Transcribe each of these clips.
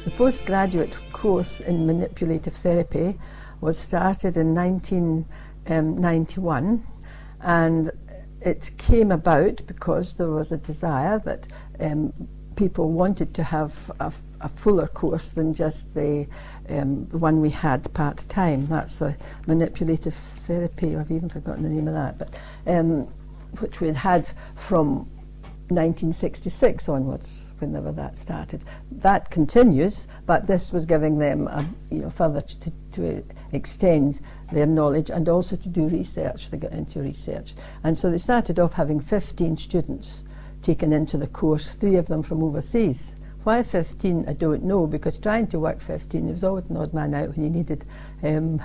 The postgraduate course in manipulative therapy was started in 1991, and it came about because there was a desire that people wanted to have a fuller course than just the one we had part-time. That's the manipulative therapy, I've even forgotten the name of that, but which we had from 1966 onwards, whenever that started. That continues, but this was giving them further to extend their knowledge and also to do research. They got into research, and so they started off having 15 students taken into the course, 3 of them from overseas. Why 15, I don't know, because trying to work 15, there was always an odd man out when you needed a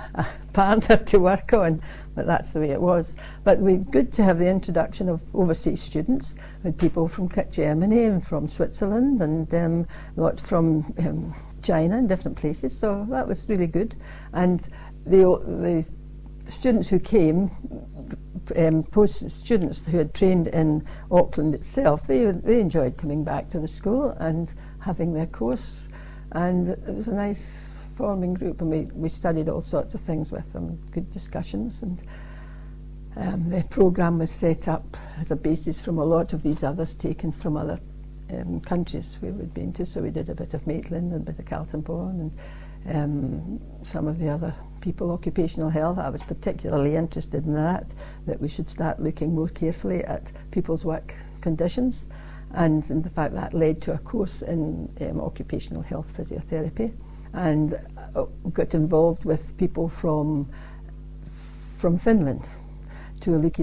partner to work on, but that's the way it was. But it was good to have the introduction of overseas students, with people from Germany and from Switzerland and a lot from China and different places, so that was really good. And the students who came, students who had trained in Auckland itself, they enjoyed coming back to the school and having their course, and it was a nice forming group, and we studied all sorts of things with them, good discussions, and the programme was set up as a basis from a lot of these others taken from other countries we would been to, so we did a bit of Maitland and a bit of Carlton-Bourne and some of the other people. Occupational health, I was particularly interested in that we should start looking more carefully at people's work conditions, and in the fact that led to a course in occupational health physiotherapy, and got involved with people from Finland. Tuulikki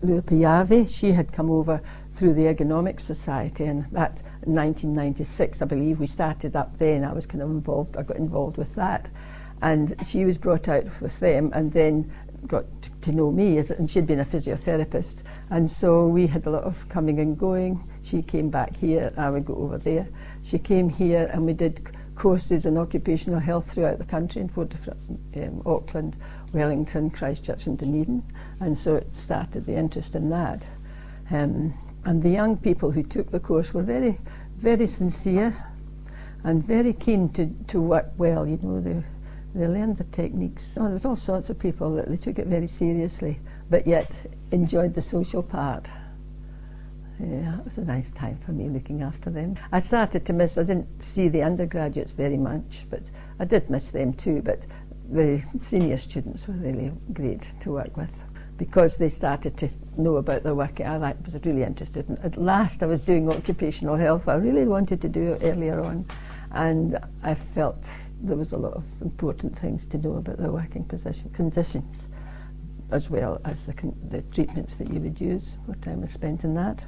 Luopajärvi, she had come over through the Ergonomics Society, and that in 1996, I believe, we started up then. I was kind of involved, I got involved with that, and she was brought out with them and then got to know me, and she'd been a physiotherapist, and so we had a lot of coming and going. She came back here, I would go over there. She came here and we did courses in occupational health throughout the country in 4 different, Auckland, Wellington, Christchurch and Dunedin, and so it started the interest in that. And the young people who took the course were very, very sincere and very keen to work well, they learned the techniques. There was all sorts of people that they took it very seriously, but yet enjoyed the social part. Yeah, it was a nice time for me looking after them. I started to miss, I didn't see the undergraduates very much, but I did miss them too, but the senior students were really great to work with, because they started to know about their work. I was really interested in. At last I was doing occupational health. I really wanted to do it earlier on, and I felt there was a lot of important things to know about their working conditions, as well as the treatments that you would use. More time was spent in that.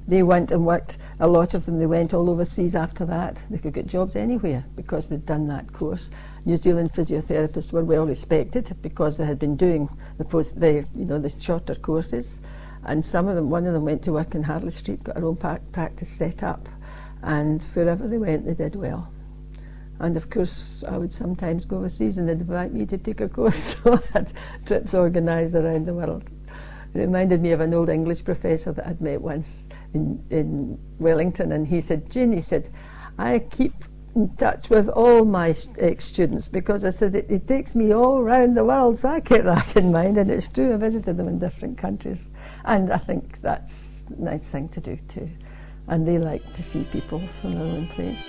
They went and worked, a lot of them, they went all overseas after that. They could get jobs anywhere because they'd done that course. New Zealand physiotherapists were well respected because they had been doing the shorter courses, and one of them went to work in Harley Street, got her own practice set up, and wherever they went they did well. And of course I would sometimes go overseas and they'd invite me to take a course, so I had trips organised around the world. It reminded me of an old English professor that I'd met once in Wellington, and he said, "Jane," he said, "I keep in touch with all my ex-students because," I said, it takes me all around the world, so I kept that in mind, and it's true, I visited them in different countries, and I think that's a nice thing to do too, and they like to see people from their own place.